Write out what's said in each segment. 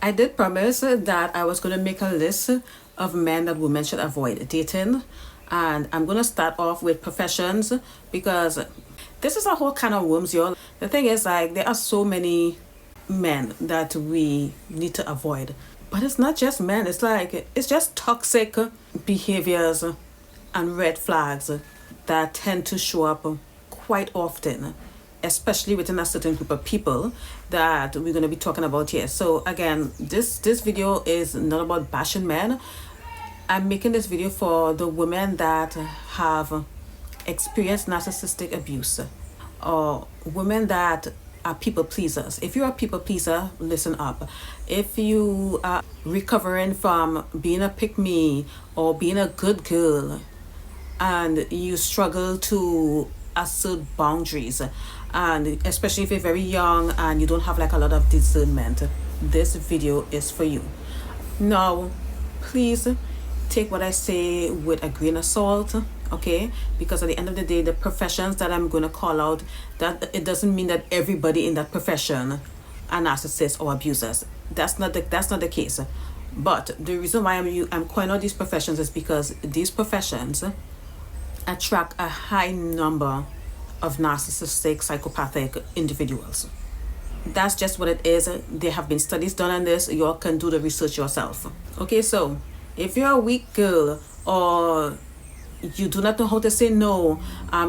I did promise that I was going to make a list of men that women should avoid dating. And I'm going to start off with professions because this is a whole kind of worms, y'all. The thing is, like, there are so many men that we need to avoid. But it's not just men. It's like, it's just toxic behaviors and red flags that tend to show up quite often, especially within a certain group of people that we're going to be talking about here. So again, this video is not about bashing men. I'm making this video for the women that have experienced narcissistic abuse, or women that are people pleasers. If you're a people pleaser, listen up. If you are recovering from being a pick-me or being a good girl and you struggle to assert boundaries, and especially if you're very young and you don't have like a lot of discernment, this video is for you. Now, please take what I say with a grain of salt, okay? Because at the end of the day, the professions that I'm going to call out, that it doesn't mean that everybody in that profession are narcissists or abusers. That's not the case. But the reason why I'm calling out these professions is because these professions attract a high number of narcissistic, psychopathic individuals. That's just what it is. There have been studies done on this. You all can do the research yourself. Okay, so if you're a weak girl, or you do not know how to say no,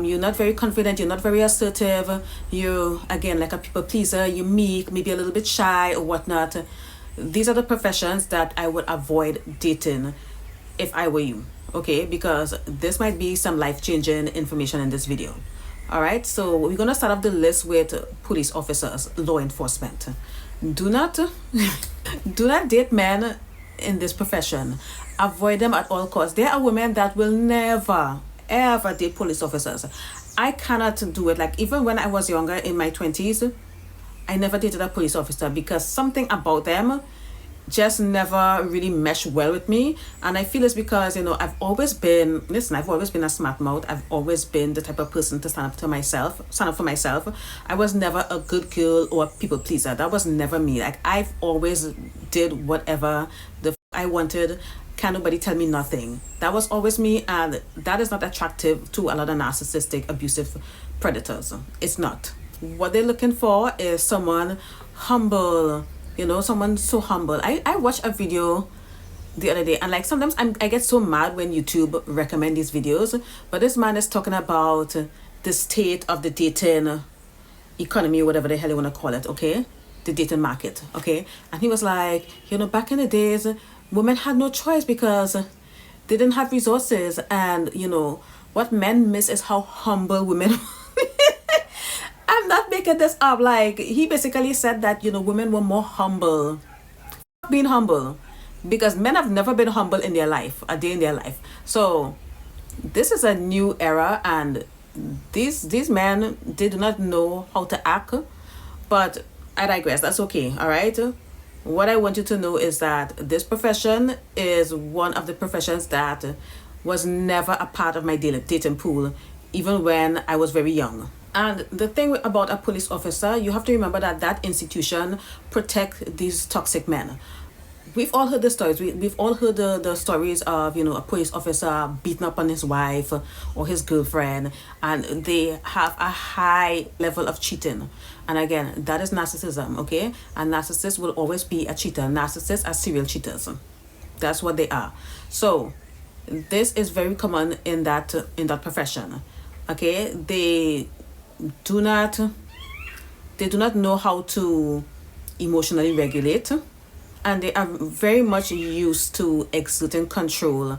you're not very confident, you're not very assertive, you, again, like a people pleaser, you're meek, maybe a little bit shy or whatnot, these are the professions that I would avoid dating if I were you, okay? Because this might be some life-changing information in this video. All right, so we're going to start off the list with police officers, law enforcement. Do not date men in this profession. Avoid them at all costs. There are women that will never ever date police officers. I cannot do it. Like, even when I was younger, in my 20s, I never dated a police officer because something about them just never really meshed well with me. And I feel it's because, you know, I've always been a smart mouth. I've always been the type of person to stand up for myself. I was never a good girl or a people pleaser. That was never me. Like, I've always did whatever I wanted. Can't nobody tell me nothing. That was always me, and that is not attractive to a lot of narcissistic, abusive predators. It's not. What they're looking for is someone humble, you know, someone so humble. I watched a video the other day, and like sometimes I get so mad when YouTube recommend these videos, but this man is talking about the state of the dating economy, whatever the hell you want to call it, okay? The dating market, okay? And he was like, you know, back in the days, women had no choice because they didn't have resources, and you know what men miss is how humble women I'm not making this up. Like, he basically said that, you know, women were more humble, being humble, because men have never been humble in their life, a day in their life. So this is a new era, and these men, they do not know how to act. But I digress. That's okay. All right. What I want you to know is that this profession is one of the professions that was never a part of my dating pool, even when I was very young. And the thing about a police officer, you have to remember that that institution protects these toxic men. We've all heard the stories. We've all heard the stories of, you know, a police officer beating up on his wife or his girlfriend, and they have a high level of cheating. And again, that is narcissism, okay? And narcissists will always be a cheater. Narcissists are serial cheaters. That's what they are. So this is very common in that profession, okay? They do not know how to emotionally regulate, and they are very much used to exerting control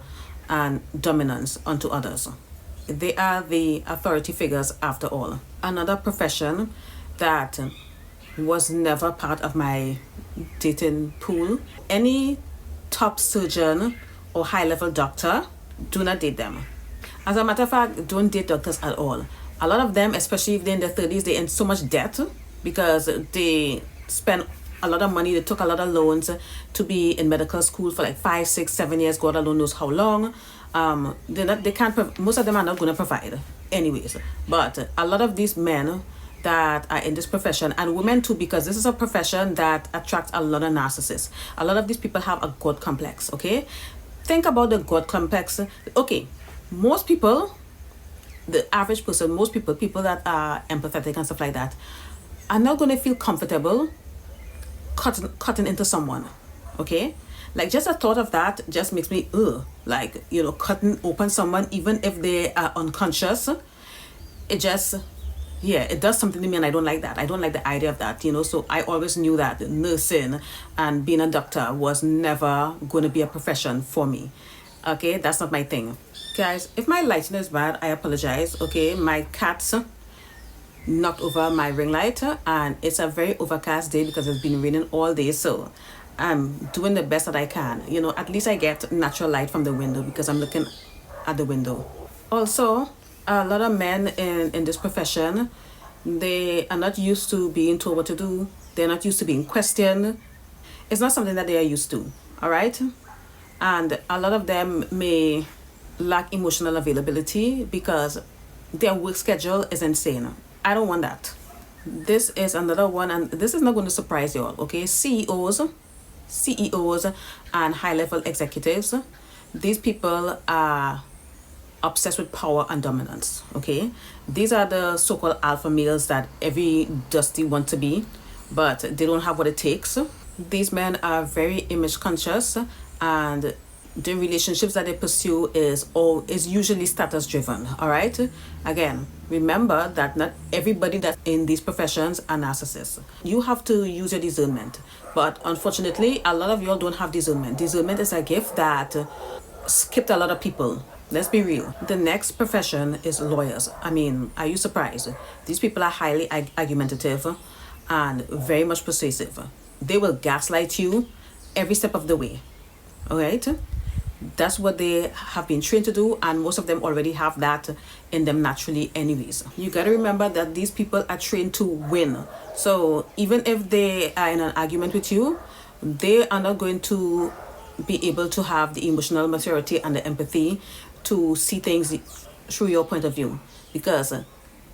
and dominance onto others. They are the authority figures after all. Another profession that was never part of my dating pool, any top surgeon or high-level doctor, do not date them. As a matter of fact, don't date doctors at all. A lot of them, especially if they're in their 30s, they're in so much debt because they spend a lot of money. They took a lot of loans to be in medical school for like 5, 6, 7 years. God alone knows how long. They can't. Most of them are not going to provide, anyways. But a lot of these men, that are in this profession, and women too, because this is a profession that attracts a lot of narcissists. A lot of these people have a god complex. Okay, think about the god complex. Okay, most people, the average person, most people that are empathetic and stuff like that, are not going to feel comfortable cutting into someone. Okay, like just a thought of that just makes me like, you know, cutting open someone even if they are unconscious. It just, yeah, it does something to me, and I don't like that. I don't like the idea of that, you know. So I always knew that nursing and being a doctor was never going to be a profession for me. Okay, that's not my thing. Guys, if my lighting is bad, I apologize. Okay, my cats knocked over my ring light, and it's a very overcast day because it's been raining all day. So I'm doing the best that I can. You know, at least I get natural light from the window because I'm looking at the window. Also, a lot of men in this profession, they are not used to being told what to do. They're not used to being questioned. It's not something that they are used to, all right? And a lot of them may lack emotional availability because their work schedule is insane. I don't want that. This is another one, and this is not going to surprise you all, okay? CEOs and high-level executives, these people are obsessed with power and dominance. Okay, these are the so-called alpha males that every dusty wants to be, but they don't have what it takes. These men are very image conscious, and the relationships that they pursue is usually status driven. All right, again, remember that not everybody that's in these professions are narcissists. You have to use your discernment, but unfortunately a lot of y'all don't have discernment. Discernment is a gift that skipped a lot of people. Let's be real. The next profession is lawyers. I mean, are you surprised? These people are highly argumentative and very much persuasive. They will gaslight you every step of the way. All right? That's what they have been trained to do, and most of them already have that in them naturally anyways. You got to remember that these people are trained to win. So even if they are in an argument with you, they are not going to be able to have the emotional maturity and the empathy to see things through your point of view. Because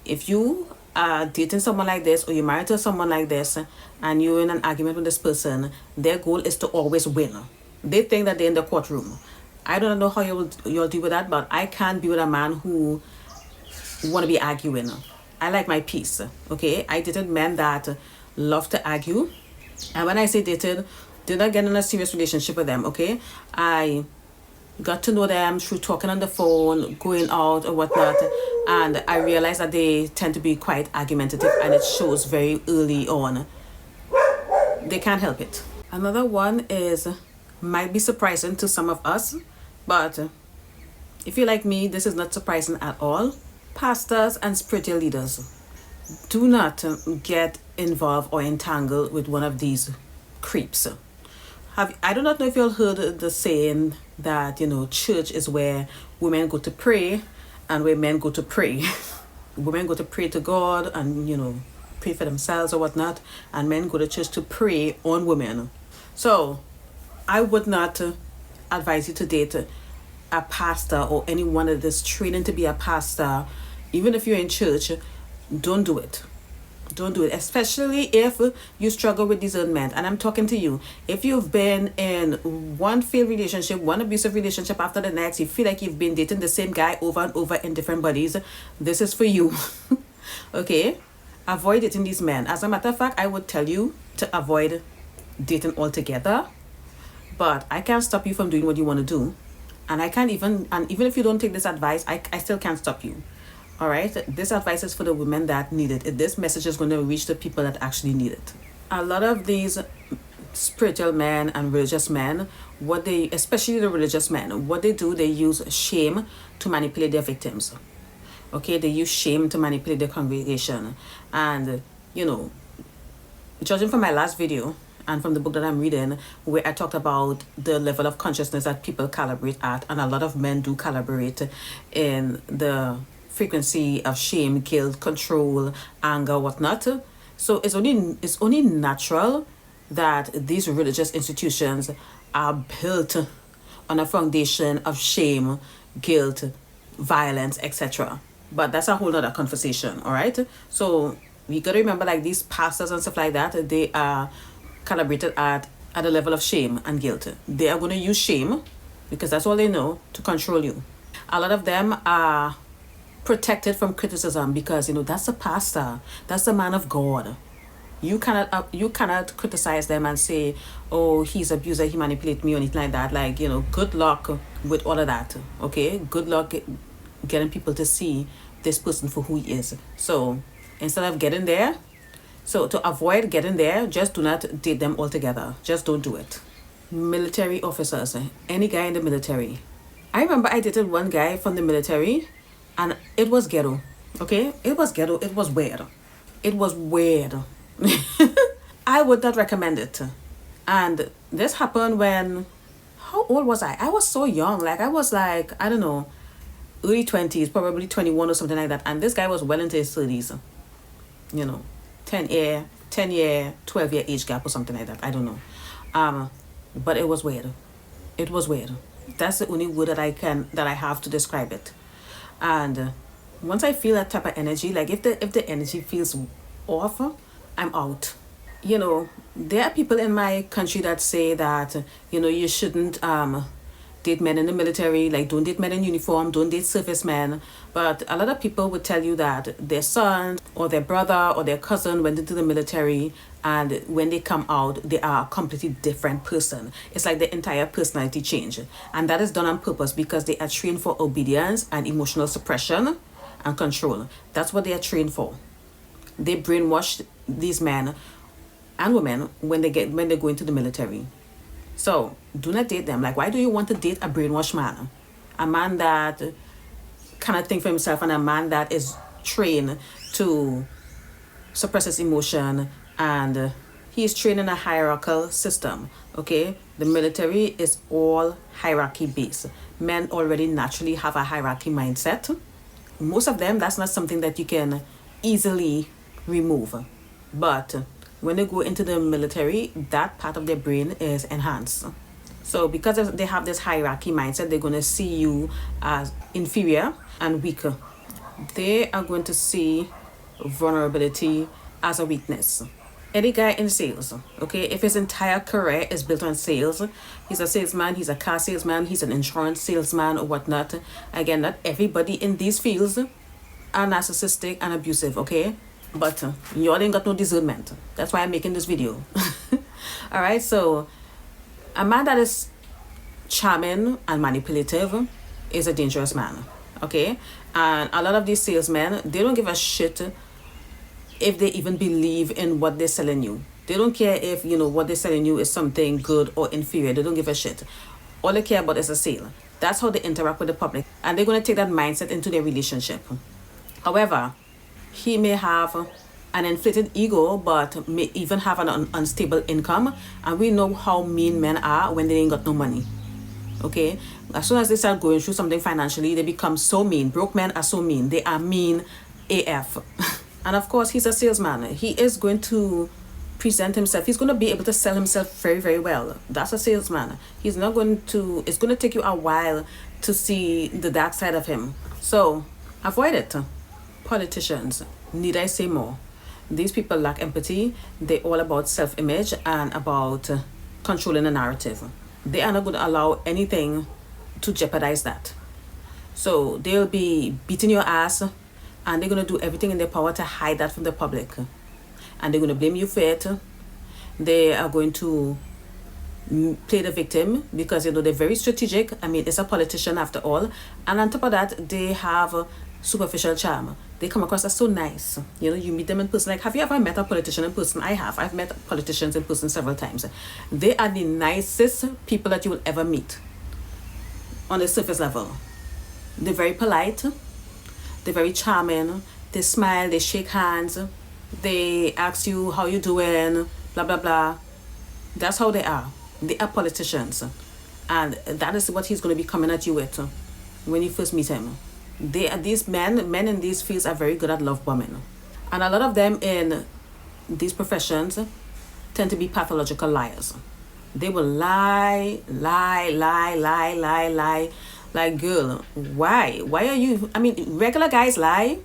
if you are dating someone like this, or you're married to someone like this, and you're in an argument with this person, their goal is to always win. They think that they're in the courtroom. I don't know how you'll deal with that, but I can't be with a man who want to be arguing. I like my peace. Okay, I dated men that love to argue, and when I say dated, did not get in a serious relationship with them. Okay, I got to know them through talking on the phone, going out or whatnot, and I realized that they tend to be quite argumentative, and it shows very early on. They can't help it. Another one is, might be surprising to some of us, but if you're like me, this is not surprising at all. Pastors and spiritual leaders, do not get involved or entangled with one of these creeps. I do not know if you all heard the saying that, you know, church is where women go to pray and where men go to pray. Women go to pray to God and, you know, pray for themselves or whatnot, and men go to church to pray on women. So I would not advise you to date a pastor or anyone that is training to be a pastor. Even if you're in church, don't do it. Don't do it, especially if you struggle with discernment. And I'm talking to you. If you've been in one failed relationship, one abusive relationship after the next, you feel like you've been dating the same guy over and over in different bodies, this is for you. Okay? Avoid dating these men. As a matter of fact, I would tell you to avoid dating altogether. But I can't stop you from doing what you want to do. And even if you don't take this advice, I still can't stop you. All right, this advice is for the women that need it. This message is going to reach the people that actually need it. A lot of these spiritual men and religious men, especially the religious men, what they do, they use shame to manipulate their victims. Okay, they use shame to manipulate their congregation. And, you know, judging from my last video and from the book that I'm reading, where I talked about the level of consciousness that people calibrate at, and a lot of men do calibrate in the frequency of shame, guilt, control, anger, whatnot. So it's only natural that these religious institutions are built on a foundation of shame, guilt, violence, etc. But that's a whole other conversation, all right? So We gotta remember, like, these pastors and stuff like that, they are calibrated at a level of shame and guilt. They are gonna use shame, because that's all they know, to control you. A lot of them are protected from criticism because, that's the pastor, that's the man of God. You cannot criticize them and say, oh, he's abuser, he manipulates me, or anything like that. Like, good luck with all of that. Okay, good luck getting people to see this person for who he is. So instead of getting there, so to avoid getting there, just do not date them altogether. Just don't do it. Military officers, any guy in the military. I remember I dated one guy from the military, and it was ghetto. Okay, it was ghetto. It was weird. It was weird. I would not recommend it. And this happened when, how old was I? I was so young. Like, I was like, I don't know, early 20s, probably 21 or something like that. And this guy was well into his 30s. 10 year, 12-year age gap or something like that. I don't know. But it was weird. It was weird. That's the only word that I have to describe it. And once I feel that type of energy, like if the energy feels off, I'm out. There are people in my country that say that, you shouldn't date men in the military, like don't date men in uniform, don't date servicemen. But a lot of people would tell you that their son or their brother or their cousin went into the military, and when they come out, they are a completely different person. It's like the entire personality change. And that is done on purpose because they are trained for obedience and emotional suppression and control. That's what they are trained for. They brainwash these men and women when they go into the military. So do not date them. Like, why do you want to date a brainwashed man? A man that cannot think for himself, and a man that is trained to suppress his emotion, and he is trained in a hierarchical system. Okay, the military is all hierarchy based. Men already naturally have a hierarchy mindset. Most of them, that's not something that you can easily remove. But when they go into the military, that part of their brain is enhanced. So because they have this hierarchy mindset, they're going to see you as inferior and weaker. They are going to see vulnerability as a weakness. Any guy in sales, okay, if his entire career is built on sales, he's a salesman, he's a car salesman, he's an insurance salesman or whatnot. Again, not everybody in these fields are narcissistic and abusive, okay? But y'all ain't got no discernment. That's why I'm making this video. All right, so a man that is charming and manipulative is a dangerous man, okay? And a lot of these salesmen, they don't give a shit if they even believe in what they're selling you. They don't care if, what they're selling you is something good or inferior. They don't give a shit. All they care about is a sale. That's how they interact with the public. And they're going to take that mindset into their relationship. However, he may have an inflated ego, but may even have an unstable income. And we know how mean men are when they ain't got no money. Okay? As soon as they start going through something financially, they become so mean. Broke men are so mean. They are mean AF. And of course, he's a salesman. He is going to present himself. He's going to be able to sell himself very, very well. That's a salesman. He's not going to, it's going to take you a while to see the dark side of him. So avoid it. Politicians, need I say more? These people lack empathy. They're all about self-image and about controlling the narrative. They are not going to allow anything to jeopardize that. So they'll be beating your ass, and they're going to do everything in their power to hide that from the public. And they're going to blame you for it. They are going to play the victim because, they're very strategic. I mean, it's a politician after all. And on top of that, they have superficial charm. They come across as so nice. You meet them in person. Like, have you ever met a politician in person? I have. I've met politicians in person several times. They are the nicest people that you will ever meet on the surface level. They're very polite. They're very charming. They smile. They shake hands. They ask you how you doing. Blah, blah, blah. That's how they are. They are politicians. And that is what he's going to be coming at you with when you first meet him. These men in these fields are very good at love bombing. And a lot of them in these professions tend to be pathological liars. They will lie. Like, girl, why? Why are you? I mean, regular guys lie,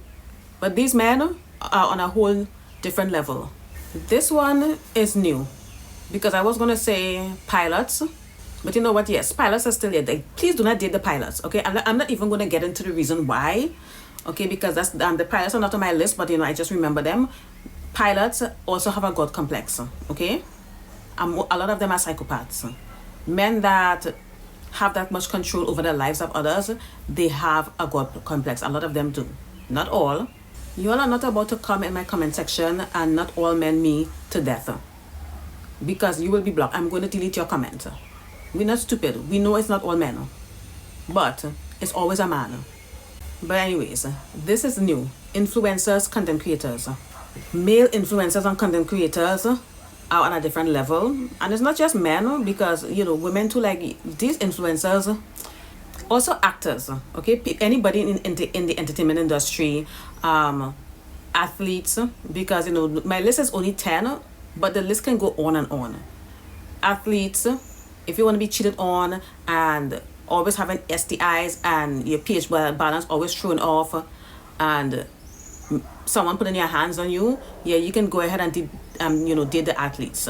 but these men are on a whole different level. This one is new because I was gonna say pilots, but you know what? Yes, pilots are still there. Please do not date the pilots, okay? I'm not even gonna get into the reason why, okay? Because that's the pilots are not on my list, but you know I just remember them. Pilots also have a god complex, okay? A lot of them are psychopaths. Men that have that much control over the lives of others, they have a god complex. A lot of them do. Not all. You all are not about to come in my comment section and not all men me to death, because you will be blocked. I'm going to delete your comment. We're not stupid. We know it's not all men, but it's always a man. But anyways, this is new. Influencers, content creators. Male influencers and content creators are on a different level. And it's not just men, because, you know, women too, like these influencers. Also actors, okay? Anybody in the entertainment industry, athletes, because, you know, my list is only 10, but the list can go on and on. Athletes, if you want to be cheated on and always having STIs and your pH balance always thrown off and someone putting their hands on you, yeah, you can go ahead and date the athletes.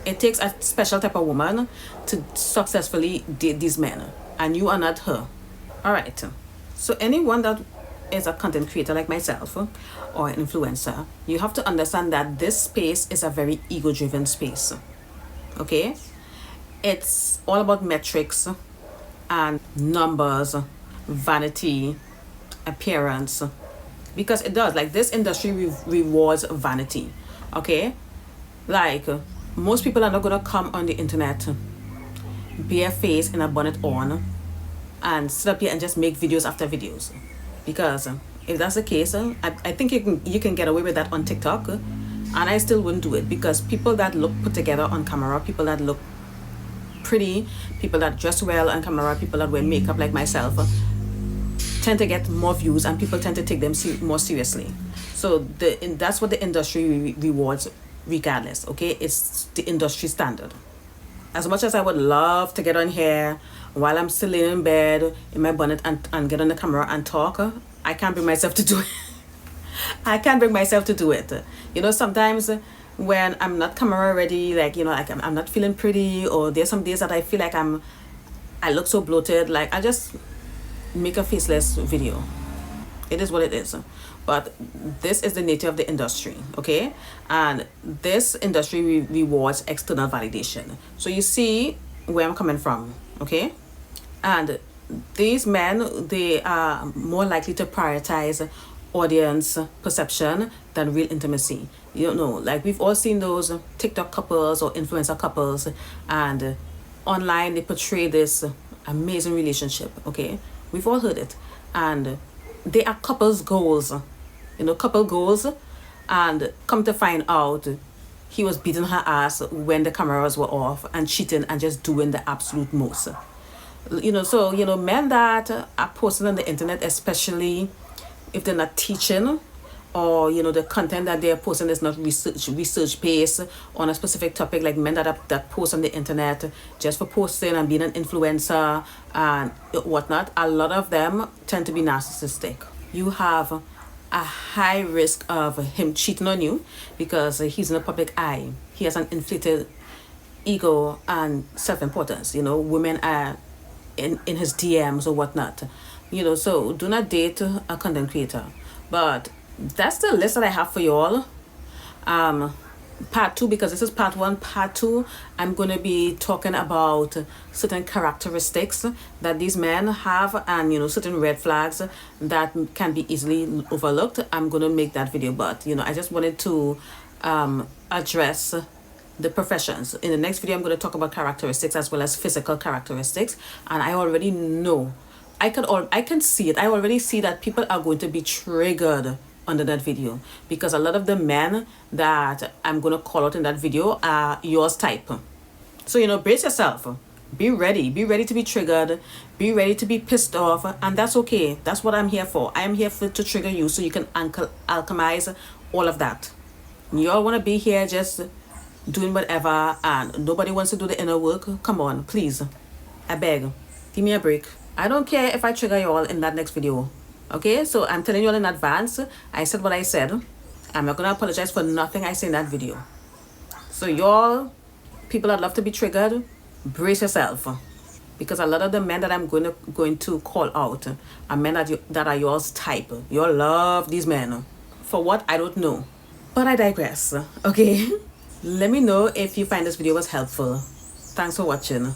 It takes a special type of woman to successfully date these men, and you are not her. All right. So anyone that is a content creator like myself or an influencer, you have to understand that this space is a very ego-driven space. Okay? It's all about metrics and numbers, vanity, appearance, because it does. Like, this industry rewards vanity. Okay? Like, most people are not gonna come on the internet bare face in a bonnet on and sit up here and just make videos after videos, because if that's the case, I think you can get away with that on TikTok, and I still wouldn't do it, because people that look put together on camera, people that look pretty, people that dress well on camera, people that wear makeup like myself, tend to get more views, and people tend to take them more seriously. So that's what the industry rewards regardless. Okay, it's the industry standard. As much as I would love to get on here while I'm still laying in bed in my bonnet and get on the camera and talk, I can't bring myself to do it. I can't bring myself to do it. You know, sometimes when I'm not camera ready, like, you know, like I'm not feeling pretty, or there's some days that I feel like I look so bloated, like I just make a faceless video. It is what it is. But this is the nature of the industry, okay? And this industry rewards external validation. So you see where I'm coming from, okay? And these men, they are more likely to prioritize audience perception than real intimacy. You know, like we've all seen those TikTok couples or influencer couples, and online they portray this amazing relationship, okay? We've all heard it. And they are couples goals, you know, couple goals, and come to find out he was beating her ass when the cameras were off and cheating and just doing the absolute most. You know, so, you know, men that are posting on the internet, especially if they're not teaching, or, you know, the content that they're posting is not research based on a specific topic, like men that post on the internet just for posting and being an influencer and whatnot, a lot of them tend to be narcissistic. You have a high risk of him cheating on you because he's in the public eye. He has an inflated ego and self-importance. You know, women are in his DMs or whatnot. You know, so do not date a content creator. But that's the list that I have for y'all. Part 2, because this is part 1. Part 2, I'm going to be talking about certain characteristics that these men have, and, you know, certain red flags that can be easily overlooked. I'm going to make that video, but, you know, I just wanted to address the professions. In the next video, I'm going to talk about characteristics as well as physical characteristics, and I already know, I can see it. I already see that people are going to be triggered under that video, because a lot of the men that I'm going to call out in that video are yours type. So, you know, brace yourself. Be ready to be triggered. Be ready to be pissed off, and that's okay. That's what I'm here for. I'm here to trigger you so you can alchemize all of that. You all want to be here just doing whatever, and nobody wants to do the inner work. Come on, please. I beg. Give me a break. I don't care if I trigger you all in that next video. Okay, so I'm telling you all in advance. I said what I said. I'm not gonna apologize for nothing I say in that video. So y'all, people that love to be triggered, brace yourself, because a lot of the men that I'm going to call out are men that are yours type. You love these men. For what? I don't know. But I digress. Okay. Let me know if you find this video was helpful. Thanks for watching.